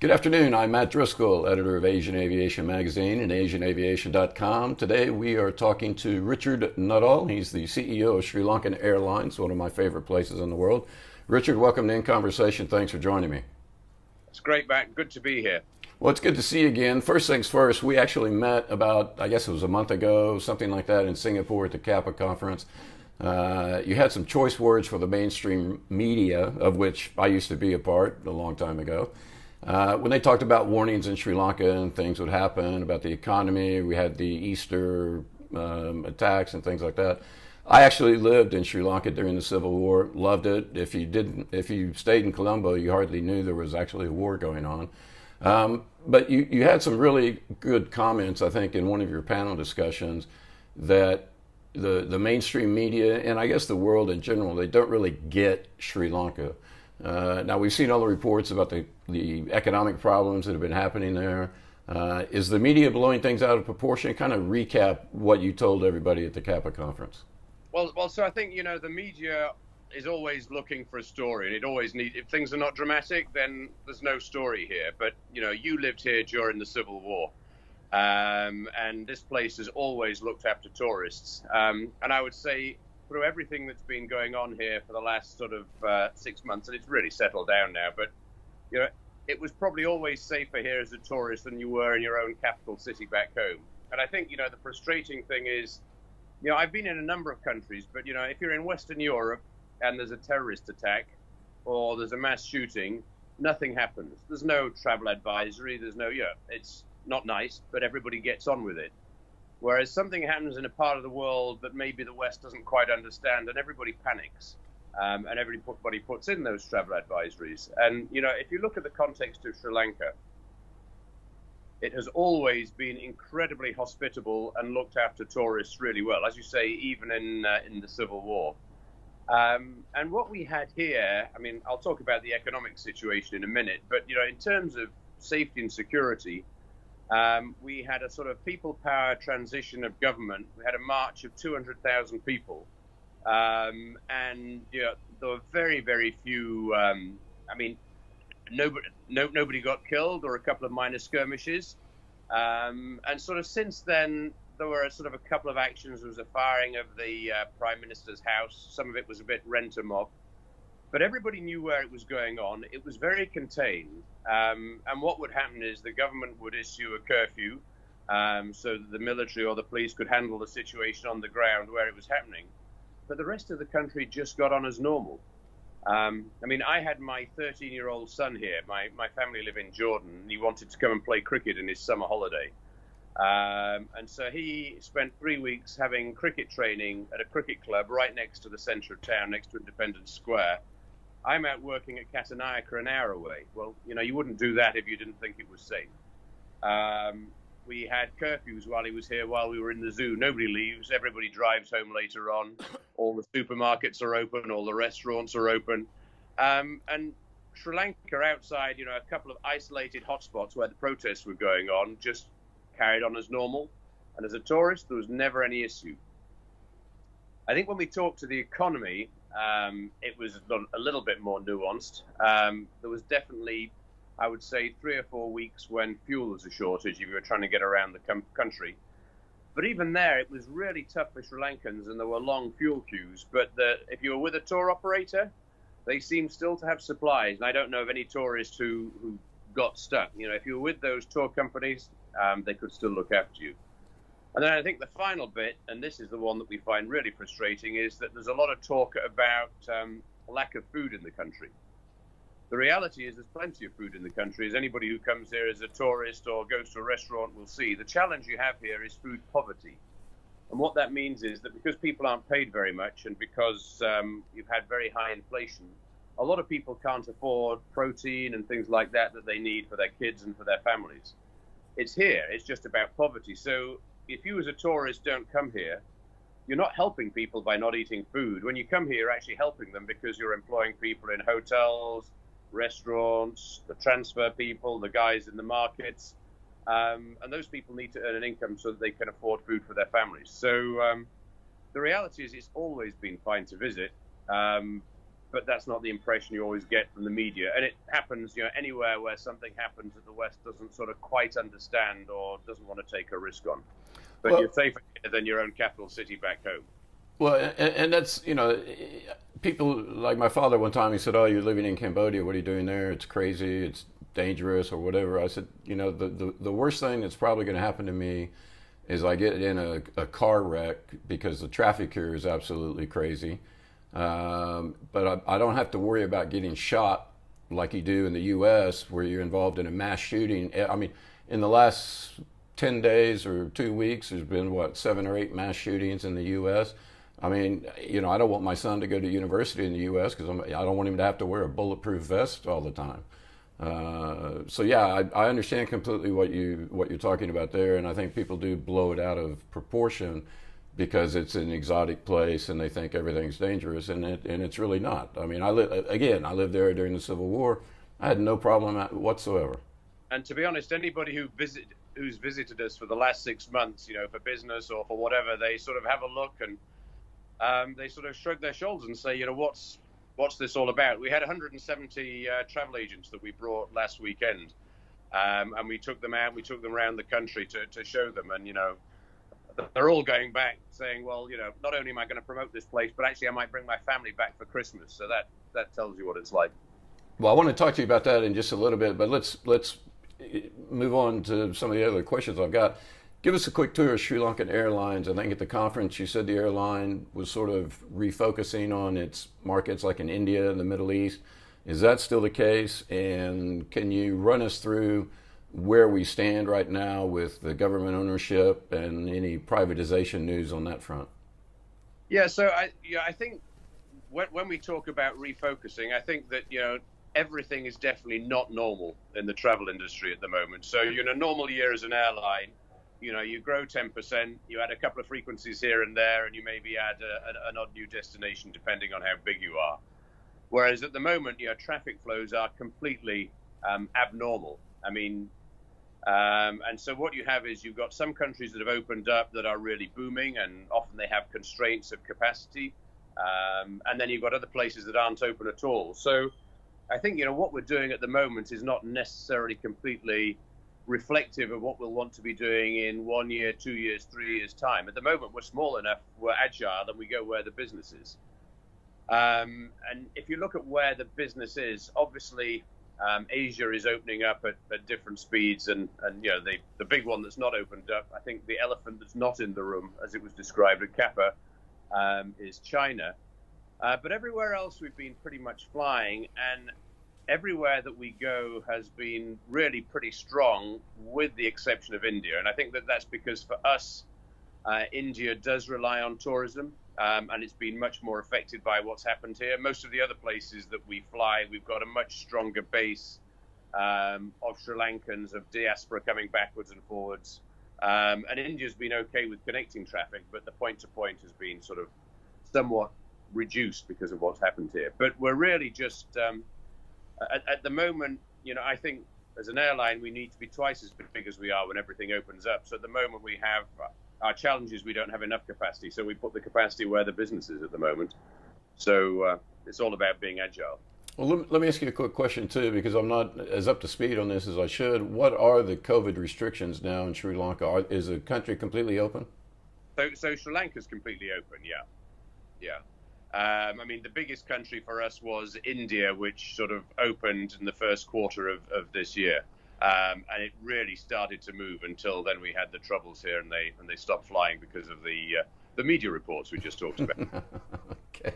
Good afternoon. I'm Matt Driskill, editor of Asian Aviation Magazine and AsianAviation.com. Today we are talking to Richard Nuttall. He's the CEO of SriLankan Airlines, one of my favorite places in the world. Richard, welcome to In Conversation. Thanks for joining me. It's great, Matt. Good to be here. Well, it's good to see you again. First things first, we actually met about, I guess it was a month ago, something like that, in Singapore at the CAPA conference. You had some choice words for the mainstream media, of which I used to be a part a long time ago. When they talked about warnings in Sri Lanka and things would happen about the economy, we had the Easter attacks and things like that. I actually lived in Sri Lanka during the Civil War, loved it. If you stayed in Colombo, you hardly knew there was actually a war going on. But you had some really good comments, I think, in one of your panel discussions that the mainstream media, and I guess the world in general, they don't really get Sri Lanka. Now, we've seen all the reports about the economic problems that have been happening there. Is the media blowing things out of proportion? Kind of recap what you told everybody at the CAPA conference. Well, so I think, the media is always looking for a story, and it always needs, if things are not dramatic, then there's no story here. But, you lived here during the Civil War, and this place has always looked after tourists. And I would say, through everything that's been going on here for the last sort of 6 months, and it's really settled down now, but it was probably always safer here as a tourist than you were in your own capital city back home. And I think the frustrating thing is, I've been in a number of countries, but if you're in Western Europe and there's a terrorist attack or there's a mass shooting, nothing happens. There's no travel advisory. There's no it's not nice, but everybody gets on with it. Whereas something happens in a part of the world that maybe the West doesn't quite understand, and everybody panics, and everybody puts in those travel advisories. And, if you look at the context of Sri Lanka, it has always been incredibly hospitable and looked after tourists really well, as you say, even in the Civil War. And what we had here, I'll talk about the economic situation in a minute, but, in terms of safety and security, we had a sort of people power transition of government. We had a march of 200,000 people. And there were very, very few, nobody got killed or a couple of minor skirmishes. And sort of since then, there were sort of a couple of actions. There was a firing of the Prime Minister's house. Some of it was a bit rent-a-mob. But everybody knew where it was going on. It was very contained. And what would happen is the government would issue a curfew so that the military or the police could handle the situation on the ground where it was happening. But the rest of the country just got on as normal. I had my 13-year-old son here. My family live in Jordan, and he wanted to come and play cricket in his summer holiday. And so he spent 3 weeks having cricket training at a cricket club right next to the centre of town, next to Independence Square. I'm out working at Cathay, an hour away. Well, you wouldn't do that if you didn't think it was safe. We had curfews while he was here, while we were in the zoo. Nobody leaves. Everybody drives home later on. All the supermarkets are open. All the restaurants are open. And Sri Lanka outside, a couple of isolated hotspots where the protests were going on, just carried on as normal. And as a tourist, there was never any issue. I think when we talked to the economy, it was a little bit more nuanced. There was definitely, I would say, 3 or 4 weeks when fuel was a shortage if you were trying to get around the country. But even there, it was really tough for Sri Lankans, and there were long fuel queues. But if you were with a tour operator, they seemed still to have supplies. And I don't know of any tourists who got stuck. If you were with those tour companies, they could still look after you. And then I think the final bit, and this is the one that we find really frustrating, is that there's a lot of talk about lack of food in the country. The reality is there's plenty of food in the country, as anybody who comes here as a tourist or goes to a restaurant will see. The challenge you have here is food poverty. And what that means is that because people aren't paid very much and because you've had very high inflation, a lot of people can't afford protein and things like that they need for their kids and for their families. It's here. It's just about poverty. So if you as a tourist don't come here, you're not helping people by not eating food. When you come here, you're actually helping them because you're employing people in hotels, restaurants, the transfer people, the guys in the markets. And those people need to earn an income so that they can afford food for their families. So the reality is it's always been fine to visit. but that's not the impression you always get from the media. And it happens, anywhere where something happens that the West doesn't sort of quite understand or doesn't want to take a risk on. But you're safer here than your own capital city back home. Well, and that's, people like my father one time, he said, "Oh, you're living in Cambodia. What are you doing there? It's crazy. It's dangerous," or whatever. I said, the worst thing that's probably going to happen to me is I get in a car wreck because the traffic here is absolutely crazy. But I don't have to worry about getting shot like you do in the U.S., where you're involved in a mass shooting. I mean, in the last 10 days or 2 weeks, there's been, 7 or 8 mass shootings in the U.S. I mean, I don't want my son to go to university in the U.S. because I don't want him to have to wear a bulletproof vest all the time. So yeah, I understand completely what you're talking about there, and I think people do blow it out of proportion because it's an exotic place and they think everything's dangerous, and it's really not. I mean, I lived there during the Civil War. I had no problem whatsoever. And to be honest, anybody who's visited us for the last 6 months, for business or for whatever, they sort of have a look and they sort of shrug their shoulders and say, what's this all about? We had 170 travel agents that we brought last weekend, and we took them out. We took them around the country to show them, and they're all going back saying, well, not only am I going to promote this place, but actually I might bring my family back for Christmas. So that tells you what it's like. Well, I want to talk to you about that in just a little bit, but let's move on to some of the other questions I've got. Give us a quick tour of SriLankan Airlines. I think at the conference you said the airline was sort of refocusing on its markets like in India and the Middle East. Is that still the case? And can you run us through where we stand right now with the government ownership and any privatization news on that front? Yeah, so I think when we talk about refocusing, I think that everything is definitely not normal in the travel industry at the moment. So in a normal year as an airline, you grow 10%, you add a couple of frequencies here and there, and you maybe add an odd new destination depending on how big you are. Whereas at the moment, traffic flows are completely abnormal. I mean, and so what you have is you've got some countries that have opened up that are really booming, and often they have constraints of capacity. And then you've got other places that aren't open at all. So I think, what we're doing at the moment is not necessarily completely reflective of what we'll want to be doing in 1 year, 2 years, 3 years' time. At the moment, we're small enough, we're agile, and we go where the business is. And if you look at where the business is, obviously, Asia is opening up at different speeds, and the big one that's not opened up, I think the elephant that's not in the room, as it was described at CAPA, is China. But everywhere else we've been pretty much flying, and everywhere that we go has been really pretty strong, with the exception of India. And I think that that's because for us, India does rely on tourism, and it's been much more affected by what's happened here. Most of the other places that we fly, we've got a much stronger base of Sri Lankans, of diaspora coming backwards and forwards. And India's been okay with connecting traffic, but the point-to-point has been sort of somewhat reduced because of what's happened here. But we're really just, at the moment, I think as an airline, we need to be twice as big as we are when everything opens up. So at the moment we have, our challenge is we don't have enough capacity. So we put the capacity where the business is at the moment. So it's all about being agile. Well, let me ask you a quick question too, because I'm not as up to speed on this as I should. What are the COVID restrictions now in Sri Lanka? Is the country completely open? So Sri Lanka's completely open, yeah. I mean, the biggest country for us was India, which sort of opened in the first quarter of this year. And it really started to move until then we had the troubles here, and they stopped flying because of the media reports we just talked about. Okay.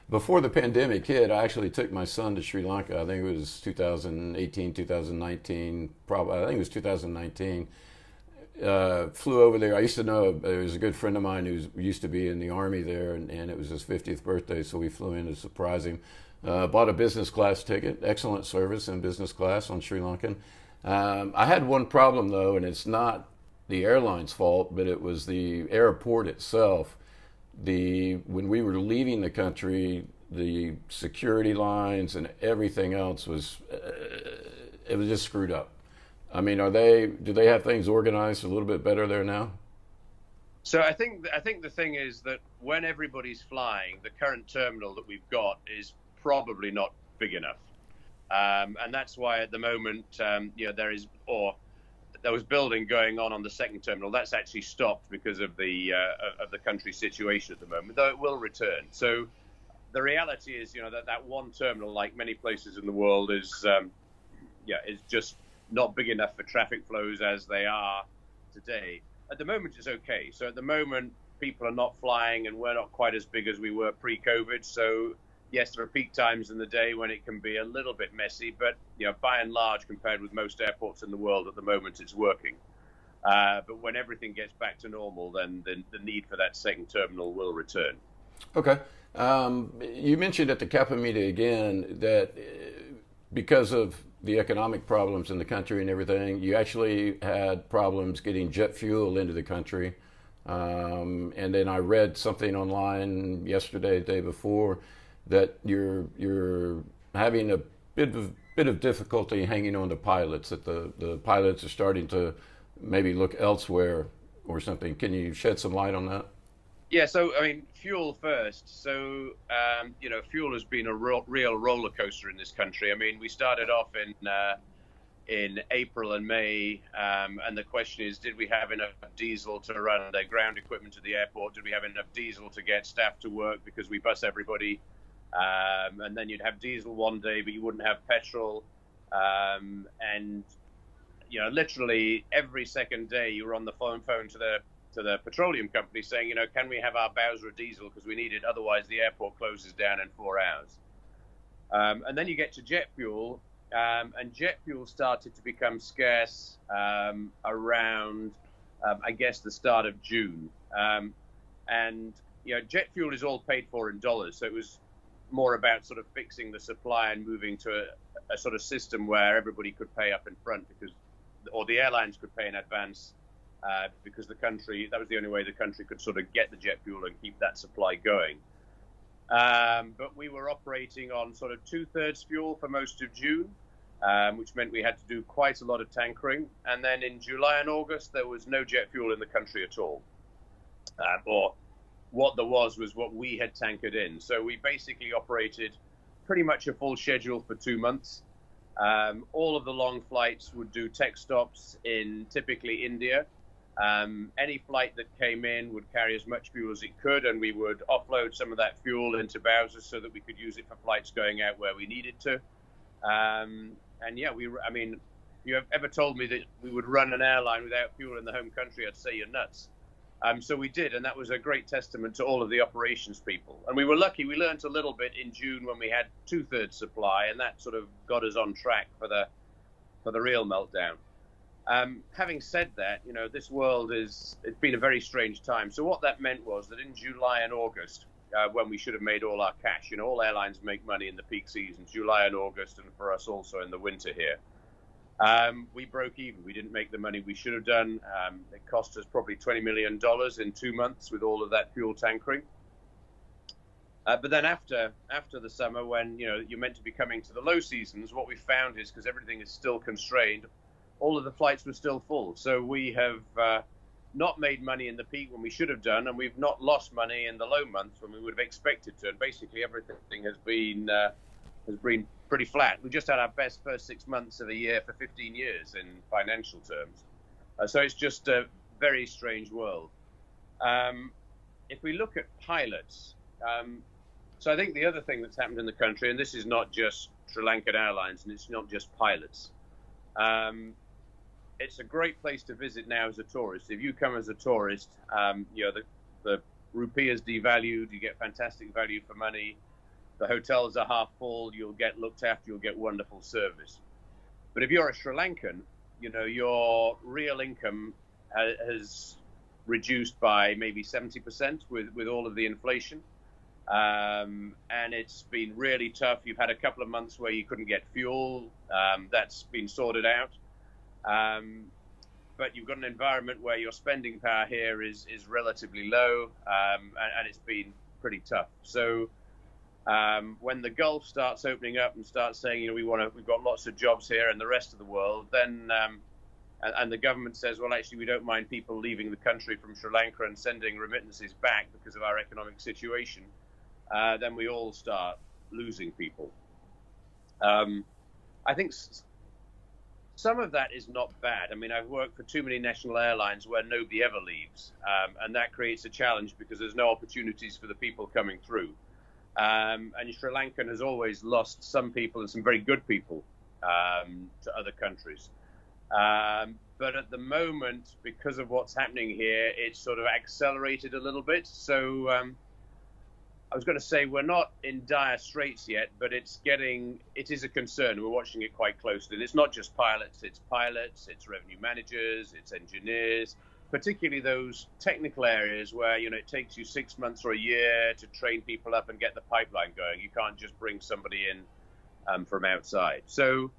Before the pandemic hit, I actually took my son to Sri Lanka. I think it was 2018, 2019, probably. I think it was 2019. Flew over there. I used to know, there was a good friend of mine who used to be in the Army there, and it was his 50th birthday, so we flew in to surprise him. Bought a business class ticket, excellent service in business class on Sri Lankan. I had one problem though, and it's not the airline's fault, but it was the airport itself. When we were leaving the country, the security lines and everything else was, it was just screwed up. I mean, do they have things organized a little bit better there now? So I think the thing is that when everybody's flying, the current terminal that we've got is probably not big enough. And that's why at the moment, there was building going on the second terminal. That's actually stopped because of the country's situation at the moment, though it will return. So the reality is, that one terminal, like many places in the world, is just not big enough for traffic flows as they are today. At the moment, it's okay. So at the moment, people are not flying, and we're not quite as big as we were pre-COVID. So yes, there are peak times in the day when it can be a little bit messy, but by and large, compared with most airports in the world at the moment, it's working. But when everything gets back to normal, then the need for that second terminal will return. Okay. You mentioned at the CAPA meeting again that because of the economic problems in the country and everything, you actually had problems getting jet fuel into the country. And then I read something online yesterday, the day before, that you're having a bit of difficulty hanging on to pilots, that the pilots are starting to maybe look elsewhere or something. Can you shed some light on that? Yeah, so fuel first. So fuel has been a real roller coaster in this country. We started off in April and May, and the question is, did we have enough diesel to run the ground equipment to the airport? Did we have enough diesel to get staff to work, because we bus everybody? And then you'd have diesel one day, but you wouldn't have petrol. And literally every second day you were on the phone to the petroleum company saying, can we have our Bowser diesel, because we need it, otherwise the airport closes down in 4 hours. And then you get to jet fuel, and jet fuel started to become scarce around, I guess, the start of June. And jet fuel is all paid for in dollars, so it was more about sort of fixing the supply and moving to a sort of system where everybody could pay up in front, or the airlines could pay in advance, because that was the only way the country could sort of get the jet fuel and keep that supply going. But we were operating on sort of 2/3 fuel for most of June, which meant we had to do quite a lot of tankering. And then in July and August, there was no jet fuel in the country at all. Or what there was what we had tankered in. So we basically operated pretty much a full schedule for 2 months. All of the long flights would do tech stops in typically India. Any flight that came in would carry as much fuel as it could, and we would offload some of that fuel into Bowser so that we could use it for flights going out where we needed to. If you have ever told me that we would run an airline without fuel in the home country, I'd say you're nuts. So we did, and that was a great testament to all of the operations people. And we were lucky. We learned a little bit in June when we had 2/3 supply, and that sort of got us on track for the real meltdown. Having said that, this world it's been a very strange time. So what that meant was that in July and August, when we should have made all our cash, all airlines make money in the peak seasons, July and August, and for us also in the winter here. We broke even. We didn't make the money we should have done. It cost us probably $20 million in 2 months with all of that fuel tankering. But then after the summer, when you're meant to be coming to the low seasons, what we found is, because everything is still constrained, all of the flights were still full. So we have not made money in the peak when we should have done, and we've not lost money in the low months when we would have expected to. And basically everything has been pretty flat. We just had our best first 6 months of the year for 15 years in financial terms. So it's just a very strange world. If we look at pilots, so I think the other thing that's happened in the country, and this is not just SriLankan Airlines, and it's not just pilots, it's a great place to visit now as a tourist. If you come as a tourist, the rupee is devalued, you get fantastic value for money. The hotels are half full, you'll get looked after, you'll get wonderful service. But if you're a Sri Lankan, your real income has reduced by maybe 70% with all of the inflation. And it's been really tough. You've had a couple of months where you couldn't get fuel. That's been sorted out. But you've got an environment where your spending power here is relatively low, and it's been pretty tough. So when the Gulf starts opening up and starts saying, we've got lots of jobs here and the rest of the world, then and the government says, well, actually, we don't mind people leaving the country from Sri Lanka and sending remittances back because of our economic situation, then we all start losing people. I think some of that is not bad. I mean, I've worked for too many national airlines where nobody ever leaves, and that creates a challenge because there's no opportunities for the people coming through. And Sri Lankan has always lost some people and some very good people to other countries. But at the moment, because of what's happening here, it's sort of accelerated a little bit. So I was going to say we're not in dire straits yet, but it is a concern. We're watching it quite closely. And it's not just pilots, it's revenue managers, it's engineers, particularly those technical areas where, it takes you 6 months or a year to train people up and get the pipeline going. You can't just bring somebody in from outside. So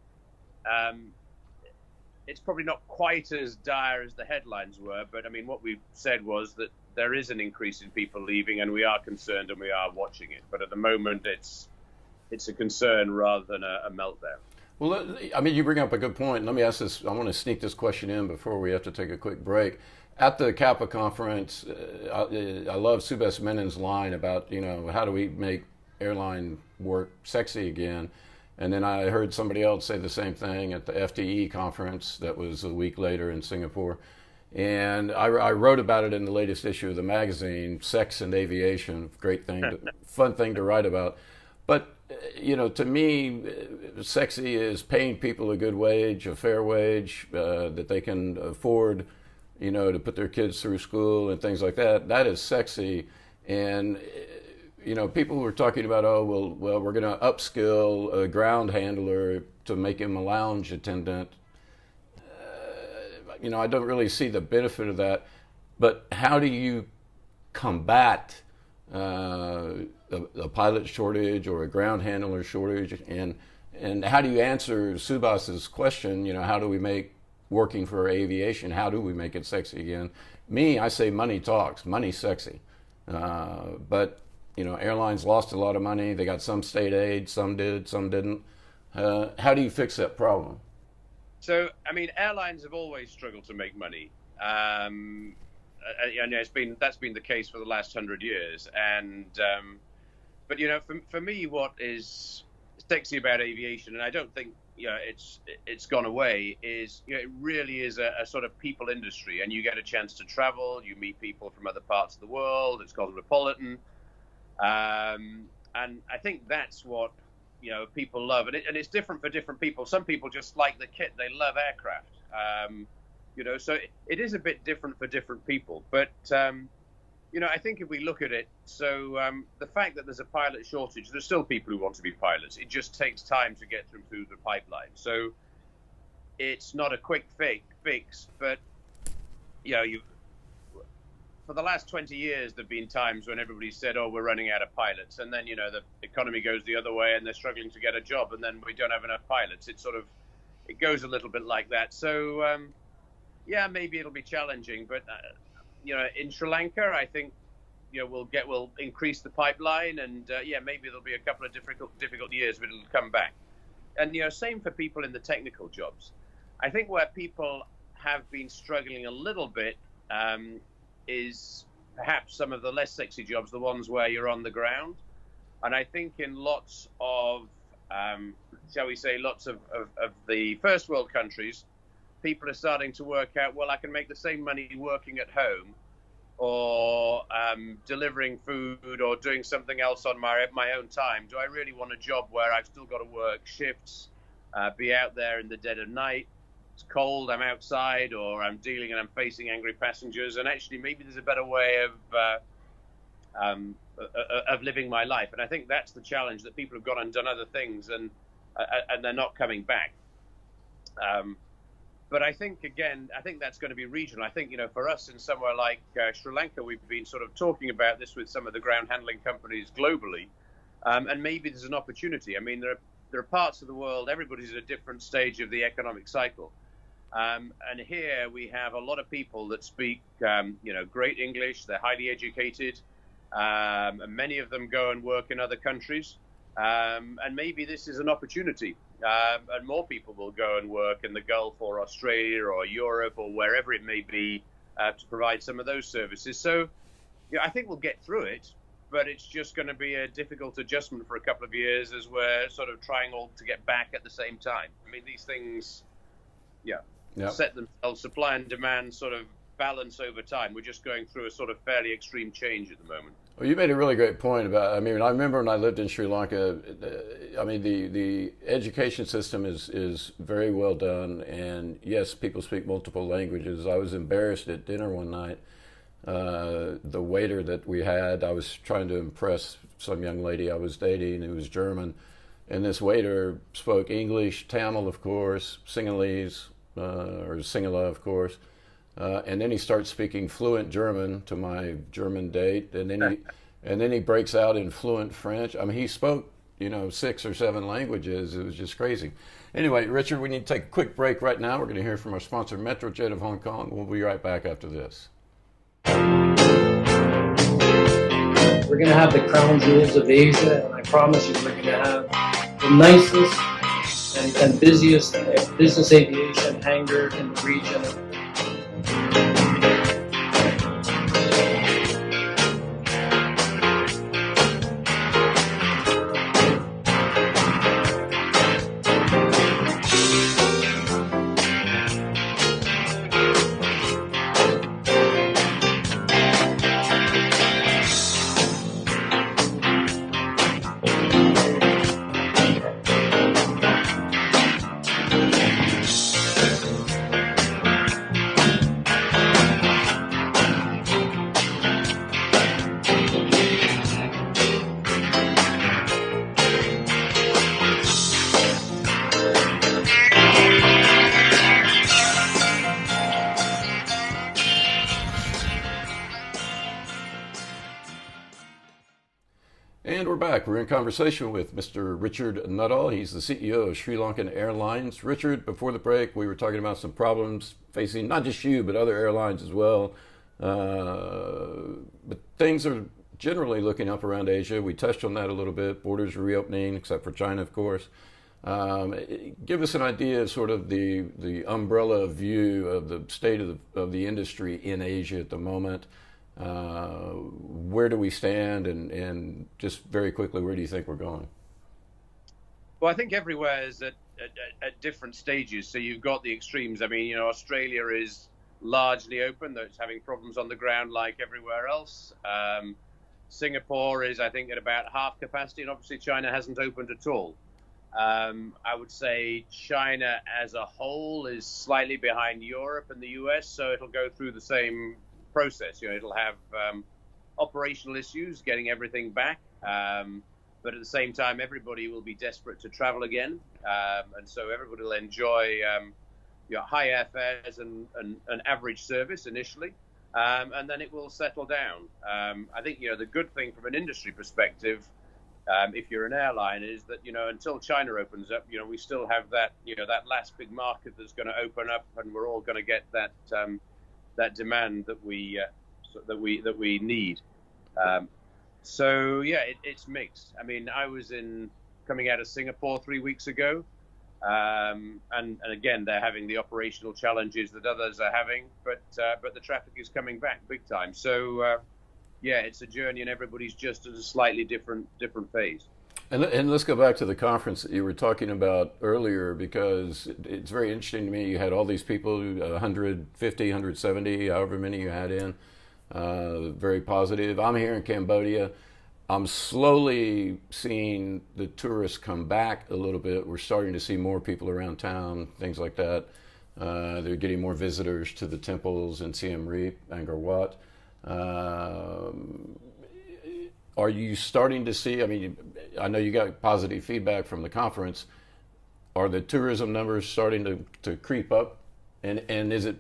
it's probably not quite as dire as the headlines were, but I mean, what we said was that there is an increase in people leaving, and we are concerned and we are watching it. But at the moment, it's a concern rather than a meltdown. Well, I mean, you bring up a good point. Let me ask this. I want to sneak this question in before we have to take a quick break. At the CAPA conference, I love Subhash Menon's line about, how do we make airline work sexy again? And then I heard somebody else say the same thing at the FTE conference that was a week later in Singapore. And I wrote about it in the latest issue of the magazine, Sex and Aviation, great thing, fun thing to write about. But, to me, sexy is paying people a good wage, a fair wage, that they can afford, to put their kids through school and things like that. That is sexy. And, people were talking about, well, we're going to upskill a ground handler to make him a lounge attendant. I don't really see the benefit of that. But how do you combat a pilot shortage or a ground handler shortage? And how do you answer Subhas's question, how do we make working for aviation, how do we make it sexy again? I say money talks, money's sexy. But, airlines lost a lot of money. They got some state aid, some did, some didn't. How do you fix that problem? So, I mean, airlines have always struggled to make money. And that's been the case for the last 100 years. And, but, for me, what is sexy about aviation, and I don't think, it's gone away, is, it really is a sort of people industry, and you get a chance to travel, you meet people from other parts of the world, it's cosmopolitan. And I think that's what, people love. And it's different for different people. Some people just like the kit. They love aircraft. So it is a bit different for different people. But, I think if we look at it, so the fact that there's a pilot shortage, there's still people who want to be pilots. It just takes time to get them through the pipeline. So it's not a quick fix, but, for the last 20 years, there have been times when everybody said, we're running out of pilots. And then, the economy goes the other way and they're struggling to get a job. And then we don't have enough pilots. It goes a little bit like that. So, maybe it'll be challenging. But, in Sri Lanka, I think, we'll increase the pipeline. And, maybe there'll be a couple of difficult years, but it'll come back. And, same for people in the technical jobs. I think where people have been struggling a little bit, is perhaps some of the less sexy jobs, the ones where you're on the ground. And I think in lots of, lots of the first world countries, people are starting to work out, well, I can make the same money working at home or delivering food or doing something else on my own time. Do I really want a job where I've still got to work shifts, be out there in the dead of night? It's cold, I'm outside, or I'm dealing and I'm facing angry passengers, and actually maybe there's a better way of living my life. And I think that's the challenge, that people have gone and done other things and they're not coming back. But I think that's going to be regional. I think, for us in somewhere like Sri Lanka, we've been sort of talking about this with some of the ground handling companies globally, and maybe there's an opportunity. I mean, there are parts of the world, everybody's at a different stage of the economic cycle. And here we have a lot of people that speak, great English. They're highly educated, and many of them go and work in other countries. And maybe this is an opportunity, and more people will go and work in the Gulf or Australia or Europe or wherever it may be to provide some of those services. So, I think we'll get through it, but it's just going to be a difficult adjustment for a couple of years as we're sort of trying all to get back at the same time. I mean, these things, set themselves, supply and demand sort of balance over time. We're just going through a sort of fairly extreme change at the moment. Well, you made a really great point about, I mean, I remember when I lived in Sri Lanka, I mean, the education system is very well done. And yes, people speak multiple languages. I was embarrassed at dinner one night. The waiter that we had, I was trying to impress some young lady I was dating who was German. And this waiter spoke English, Tamil, of course, Sinhalese, or Sinhala, of course. And then he starts speaking fluent German to my German date, and then he breaks out in fluent French. I mean, he spoke 6 or 7 languages. It was just crazy. Anyway, Richard, we need to take a quick break right now. We're going to hear from our sponsor, Metrojet of Hong Kong. We'll be right back after this. We're going to have the crown jewels of Asia, and I promise you, we're going to have the nicest and busiest business aviation hangar in the region. And we're back. We're in conversation with Mr. Richard Nuttall. He's the CEO of SriLankan Airlines. Richard, before the break, we were talking about some problems facing not just you, but other airlines as well. But things are generally looking up around Asia. We touched on that a little bit. Borders are reopening, except for China, of course. Give us an idea of sort of the umbrella view of the state of the industry in Asia at the moment. Where do we stand, and just very quickly, where do you think we're going? Well, I think everywhere is at different stages. So you've got the extremes. I mean, Australia is largely open, though it's having problems on the ground like everywhere else. Singapore is, I think, at about half capacity, and obviously China hasn't opened at all. I would say China as a whole is slightly behind Europe and the US, so it'll go through the same process. It'll have operational issues getting everything back, but at the same time, everybody will be desperate to travel again, and so everybody will enjoy high airfares and average service initially, and then it will settle down. I think the good thing from an industry perspective, if you're an airline, is that until China opens up, we still have that that last big market that's going to open up, and we're all going to get that demand that we need. So it's mixed. I mean, I was coming out of Singapore 3 weeks ago, and again they're having the operational challenges that others are having, but the traffic is coming back big time. So it's a journey, and everybody's just at a slightly different phase. And let's go back to the conference that you were talking about earlier, because it's very interesting to me. You had all these people, 150, 170, however many you had in, very positive. I'm here in Cambodia. I'm slowly seeing the tourists come back a little bit. We're starting to see more people around town, things like that. They're getting more visitors to the temples in Siem Reap, Angkor Wat. Are you starting to see, I mean, I know you got positive feedback from the conference. Are the tourism numbers starting to creep up? And is it,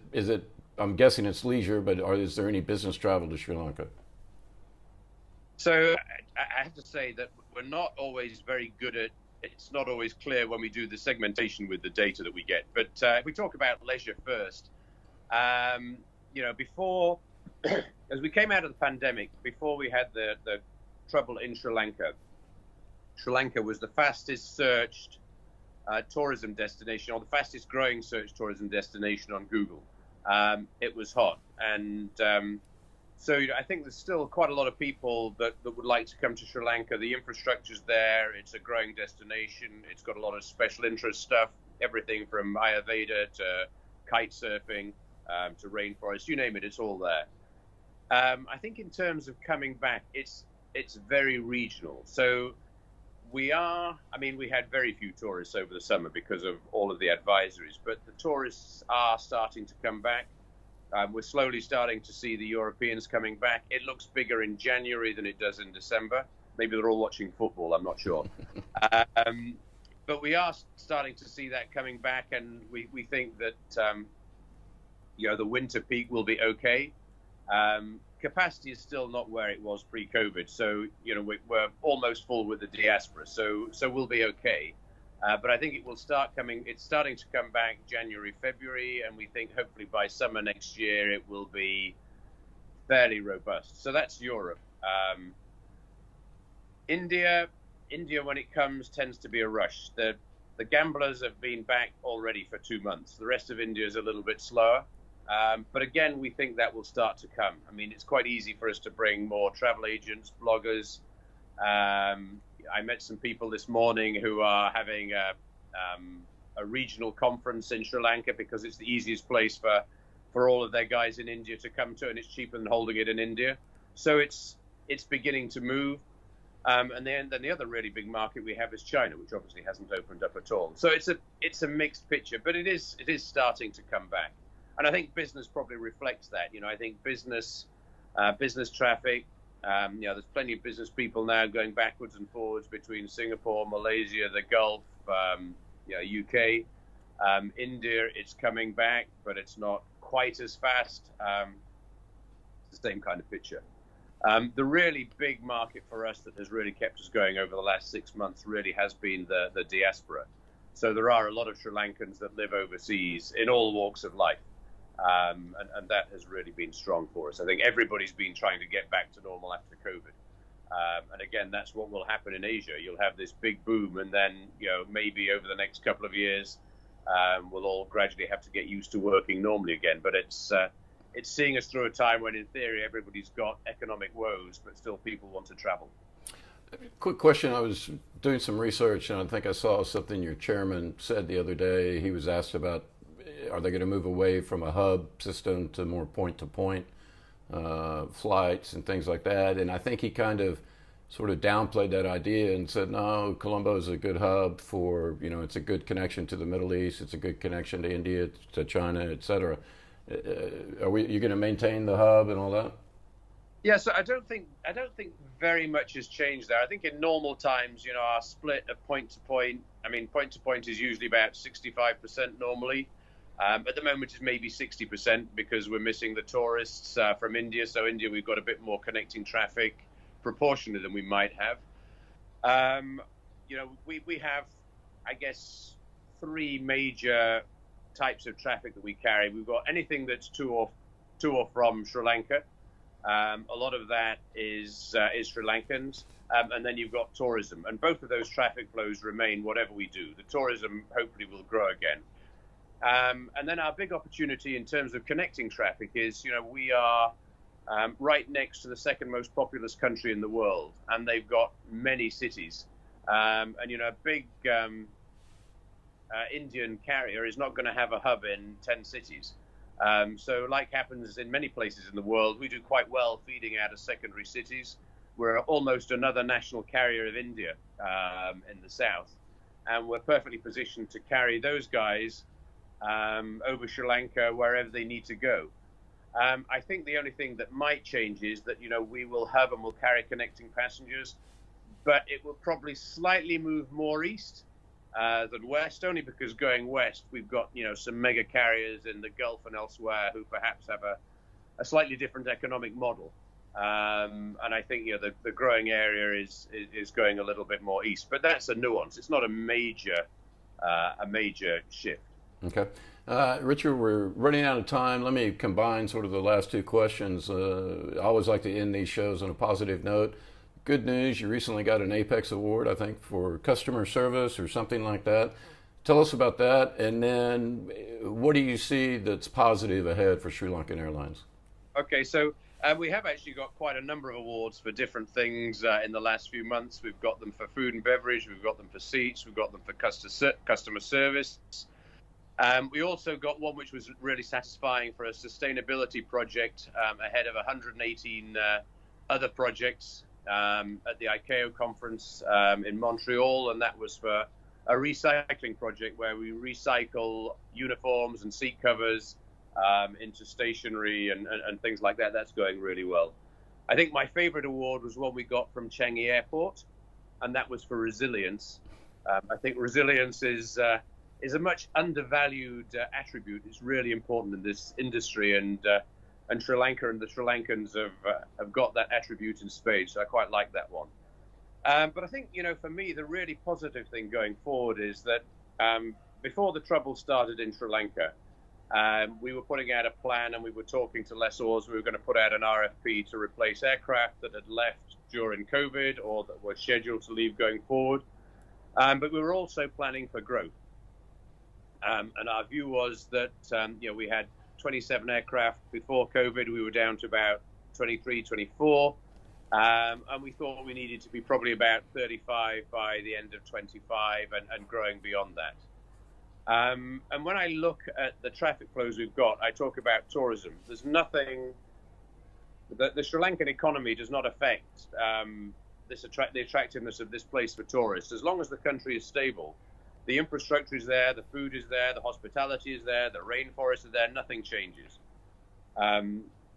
I'm guessing it's leisure, but is there any business travel to Sri Lanka? So I have to say that we're not always very good at, it's not always clear when we do the segmentation with the data that we get. But if we talk about leisure first, before, as we came out of the pandemic, before we had the trouble in Sri Lanka was the fastest searched tourism destination, or the fastest growing search tourism destination on Google. It was hot, and So I think there's still quite a lot of people that would like to come to Sri Lanka. The infrastructure's there. It's a growing destination. It's got a lot of special interest stuff, everything from Ayurveda to kite surfing to rainforest, you name it, it's all there. I think in terms of coming back, it's very regional. So we had very few tourists over the summer because of all of the advisories, but the tourists are starting to come back. We're slowly starting to see the Europeans coming back. It looks bigger in January than it does in December. Maybe they're all watching football, I'm not sure. But we are starting to see that coming back, and we think that the winter peak will be okay. Capacity is still not where it was pre-COVID, so we're almost full with the diaspora, so we'll be okay. But I think it will start coming. It's starting to come back January, February, and we think hopefully by summer next year it will be fairly robust. So that's Europe. India, when it comes, tends to be a rush. The gamblers have been back already for 2 months. The rest of India is a little bit slower. But again, we think that will start to come. I mean, it's quite easy for us to bring more travel agents, bloggers. I met some people this morning who are having a regional conference in Sri Lanka because it's the easiest place for all of their guys in India to come to, and it's cheaper than holding it in India. So it's beginning to move. And then the other really big market we have is China, which obviously hasn't opened up at all. So it's a mixed picture, but it is starting to come back. And I think business probably reflects that. I think business traffic. There's plenty of business people now going backwards and forwards between Singapore, Malaysia, the Gulf, UK, India. It's coming back, but it's not quite as fast. It's the same kind of picture. The really big market for us that has really kept us going over the last 6 months really has been the diaspora. So there are a lot of Sri Lankans that live overseas in all walks of life. And that has really been strong for us. I think everybody's been trying to get back to normal after COVID. And again, that's what will happen in Asia. You'll have this big boom, and then, maybe over the next couple of years, we'll all gradually have to get used to working normally again. But it's seeing us through a time when, in theory, everybody's got economic woes, but still people want to travel. Quick question. I was doing some research, and I think I saw something your chairman said the other day. He was asked about, are they going to move away from a hub system to more point-to-point flights and things like that? And I think he kind of sort of downplayed that idea and said, no, Colombo is a good hub for, it's a good connection to the Middle East. It's a good connection to India, to China, et cetera. You going to maintain the hub and all that? Yeah, so I don't think very much has changed there. I think in normal times, our split of point-to-point, point-to-point is usually about 65% normally. At the moment, it's maybe 60% because we're missing the tourists from India. So India, we've got a bit more connecting traffic proportionally than we might have. We have, I guess, 3 major types of traffic that we carry. We've got anything that's to or from Sri Lanka. A lot of that is Sri Lankans. And then you've got tourism. And both of those traffic flows remain whatever we do. The tourism hopefully will grow again. And then our big opportunity in terms of connecting traffic is, we are right next to the second most populous country in the world, and they've got many cities. And, a big Indian carrier is not going to have a hub in 10 cities. So like happens in many places in the world, we do quite well feeding out of secondary cities. We're almost another national carrier of India in the south, and we're perfectly positioned to carry those guys over Sri Lanka, wherever they need to go. I think the only thing that might change is that, we will hub and we'll carry connecting passengers, but it will probably slightly move more east than west, only because going west, we've got, some mega carriers in the Gulf and elsewhere who perhaps have a slightly different economic model. And I think, the growing area is going a little bit more east, but that's a nuance. It's not a major shift. Okay. Richard, we're running out of time. Let me combine sort of the last 2 questions. I always like to end these shows on a positive note. Good news, you recently got an Apex Award, I think, for customer service or something like that. Tell us about that, and then what do you see that's positive ahead for SriLankan Airlines? Okay, so We have actually got quite a number of awards for different things in the last few months. We've got them for food and beverage, we've got them for seats, we've got them for customer service. We also got one which was really satisfying for a sustainability project ahead of 118 other projects at the ICAO conference in Montreal, and that was for a recycling project where we recycle uniforms and seat covers into stationery and things like that. That's going really well. I think my favorite award was one we got from Changi Airport, and that was for resilience. I think resilience is a much undervalued attribute. It's really important in this industry, and Sri Lanka and the Sri Lankans have got that attribute in spades. So I quite like that one. But I think, for me, the really positive thing going forward is that before the trouble started in Sri Lanka, we were putting out a plan and we were talking to lessors. We were going to put out an RFP to replace aircraft that had left during COVID or that were scheduled to leave going forward. But we were also planning for growth. And our view was that, we had 27 aircraft before COVID. We were down to about 23, 24. And we thought we needed to be probably about 35 by the end of 25 and growing beyond that. And when I look at the traffic flows we've got, I talk about tourism. There's nothing, the Sri Lankan economy does not affect the attractiveness of this place for tourists. As long as the country is stable, the infrastructure is there, the food is there, the hospitality is there, the rainforest is there, nothing changes.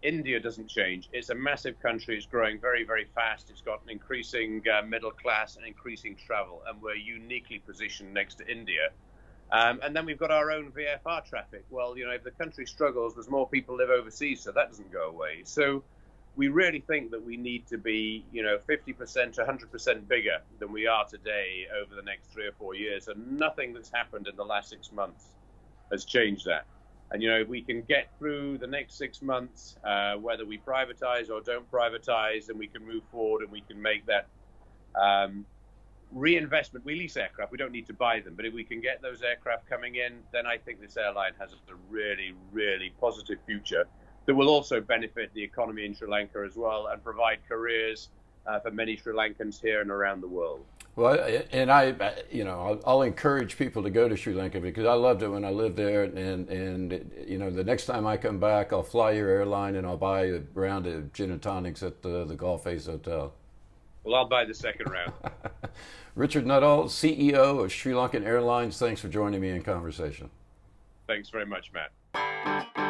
India doesn't change. It's a massive country. It's growing very, very fast. It's got an increasing middle class and increasing travel, and we're uniquely positioned next to India. And then we've got our own VFR traffic. Well, if the country struggles, there's more people live overseas, so that doesn't go away. So we really think that we need to be, 50% to 100% bigger than we are today over the next 3 or 4 years. And nothing that's happened in the last 6 months has changed that. And, if we can get through the next 6 months, whether we privatize or don't privatize, and we can move forward and we can make that reinvestment. We lease aircraft. We don't need to buy them. But if we can get those aircraft coming in, then I think this airline has a really, really positive future that will also benefit the economy in Sri Lanka as well and provide careers for many Sri Lankans here and around the world. Well, and I'll encourage people to go to Sri Lanka because I loved it when I lived there. And the next time I come back, I'll fly your airline and I'll buy a round of gin and tonics at the Golf Ace Hotel. Well, I'll buy the second round. Richard Nuttall, CEO of SriLankan Airlines, thanks for joining me in conversation. Thanks very much, Matt.